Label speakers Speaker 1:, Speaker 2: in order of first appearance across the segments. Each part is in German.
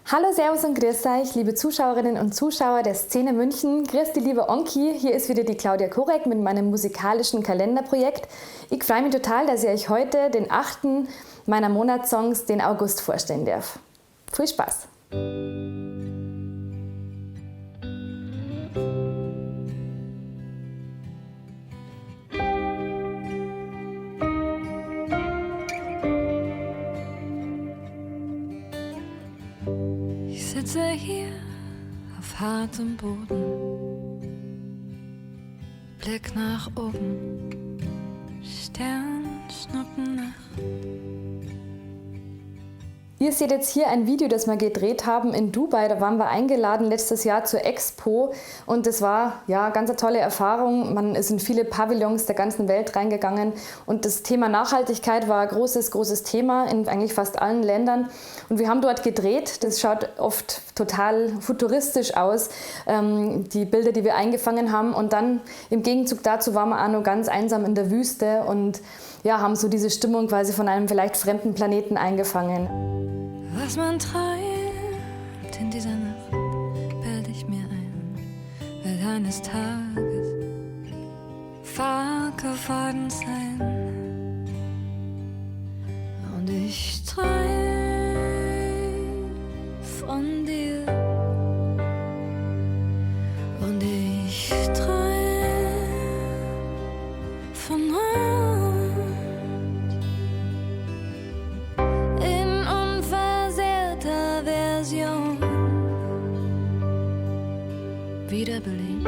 Speaker 1: Hallo, Servus und grüß euch, liebe Zuschauerinnen und Zuschauer der Szene München. Grüß die liebe Onki, hier ist wieder die Claudia Korek mit meinem musikalischen Kalenderprojekt. Ich freue mich total, dass ich euch heute den 8. meiner Monatssongs, den August, vorstellen darf. Viel Spaß!
Speaker 2: Ich sitze hier auf hartem Boden, Blick nach oben, Sternschnuppennacht.
Speaker 1: Ihr seht jetzt hier ein Video, das wir gedreht haben in Dubai. Da waren wir eingeladen letztes Jahr zur Expo und das war ja ganz eine tolle Erfahrung. Man ist in viele Pavillons der ganzen Welt reingegangen und das Thema Nachhaltigkeit war ein großes Thema in eigentlich fast allen Ländern. Und wir haben dort gedreht. Das schaut oft total futuristisch aus, die Bilder, die wir eingefangen haben. Und dann im Gegenzug dazu waren wir auch noch ganz einsam in der Wüste und ja, haben so diese Stimmung quasi von einem vielleicht fremden Planeten eingefangen.
Speaker 2: Was man träumt in dieser Nacht, bild ich mir ein, wird eines Tages wahr geworden sein. Und ich träum von dir. Und ich träum von uns. Wiederbeleben.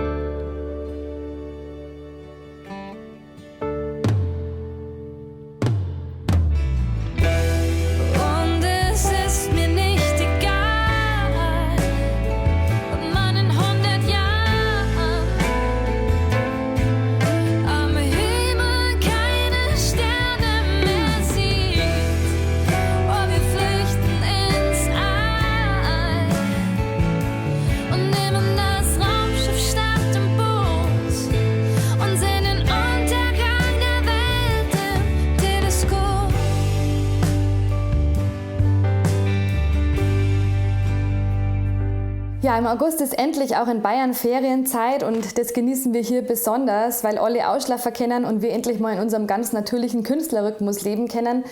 Speaker 2: Und es ist mir nicht egal, ob man in 100 Jahren am Himmel keine Sterne mehr sieht, ob wir flüchten ins All und nehmen das Stadt im Boot und sehen den Untergang der Welt im Teleskop.
Speaker 1: Ja, im August ist endlich auch in Bayern Ferienzeit und das genießen wir hier besonders, weil alle Ausschlafer kennen und wir endlich mal in unserem ganz natürlichen Künstlerrhythmus leben können.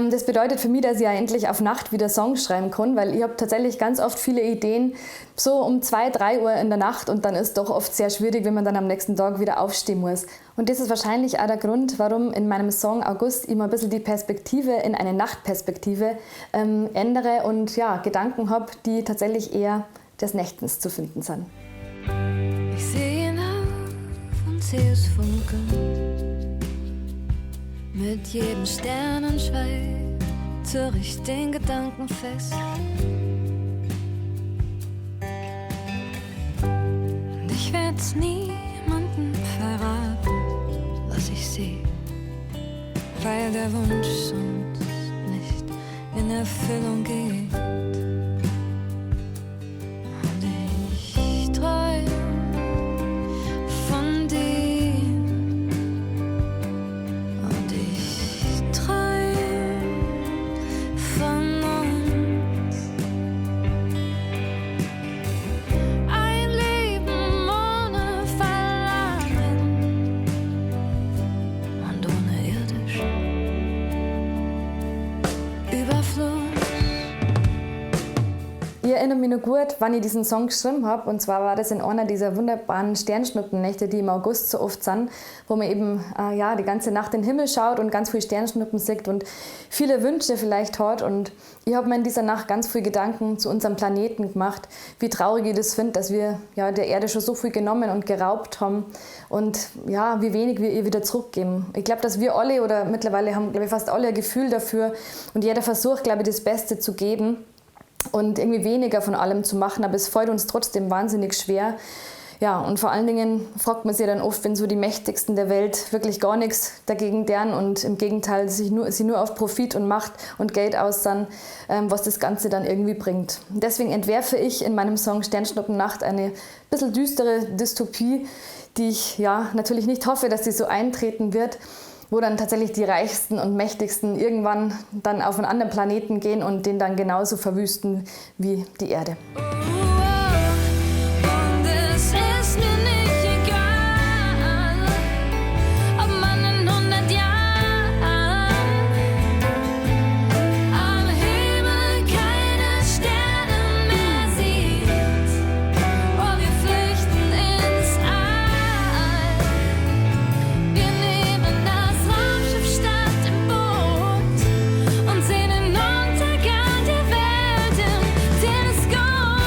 Speaker 1: Das bedeutet für mich, dass ich ja endlich auf Nacht wieder Songs schreiben kann, weil ich habe tatsächlich ganz oft viele Ideen so um 2, 3 Uhr in der Nacht und dann ist es doch oft sehr schwierig, wenn man dann am nächsten Tag wieder aufstehen muss. Und das ist wahrscheinlich auch der Grund, warum in meinem Song August immer ein bisschen die Perspektive in eine Nachtperspektive ändere und ja, Gedanken habe, die tatsächlich eher des Nächtens zu finden sind.
Speaker 2: Ich sehe hinauf und sehe es funkeln. Mit jedem Sternenschweif zurre ich den Gedanken fest. Und ich werd's niemandem verraten, was ich sehe, weil der Wunsch sonst nicht in Erfüllung geht.
Speaker 1: Ich erinnere mich noch gut, wann ich diesen Song geschrieben habe. Und zwar war das in einer dieser wunderbaren Sternschnuppennächte, die im August so oft sind, wo man eben die ganze Nacht in den Himmel schaut und ganz viele Sternschnuppen sieht und viele Wünsche vielleicht hat. Und ich habe mir in dieser Nacht ganz viele Gedanken zu unserem Planeten gemacht, wie traurig ich das finde, dass wir der Erde schon so viel genommen und geraubt haben und ja, wie wenig wir ihr wieder zurückgeben. Ich glaube, dass wir alle oder mittlerweile haben, glaube ich, fast alle ein Gefühl dafür und jeder versucht, glaube ich, das Beste zu geben und irgendwie weniger von allem zu machen, aber es fällt uns trotzdem wahnsinnig schwer. Ja, und vor allen Dingen fragt man sich dann oft, wenn so die Mächtigsten der Welt wirklich gar nichts dagegen deren und im Gegenteil sie nur auf Profit und Macht und Geld aus sind, was das Ganze dann irgendwie bringt. Deswegen entwerfe ich in meinem Song Sternschnuppennacht eine bisschen düstere Dystopie, die ich natürlich nicht hoffe, dass sie so eintreten wird. wo dann tatsächlich die Reichsten und Mächtigsten irgendwann dann auf einen anderen Planeten gehen und den dann genauso verwüsten wie die Erde.
Speaker 2: Und es ist mir nicht egal, ob man in 100 Jahren am Himmel keine Sterne mehr sieht. Oh, wir flüchten ins All. Wir nehmen das Raumschiff statt im Boot und sehen den Untergang der Welt im Teleskop.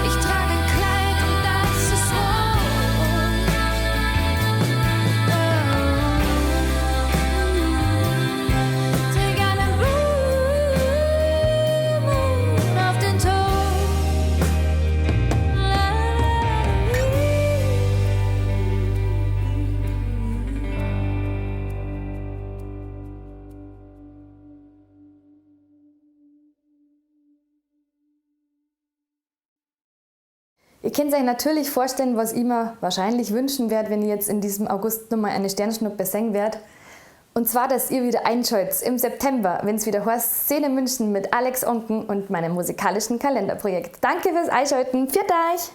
Speaker 2: Ich trage ein Kleid und das ist rot. Träg einen Blumen auf den Tod.
Speaker 1: Ihr könnt euch natürlich vorstellen, was ich mir wahrscheinlich wünschen werde, wenn ich jetzt in diesem August nochmal eine Sternschnuppe singen werde. Und zwar, dass ihr wieder einschaltet im September, wenn es wieder heißt Szene München mit Alex Onken und meinem musikalischen Kalenderprojekt. Danke fürs Einschalten. Pfiat euch!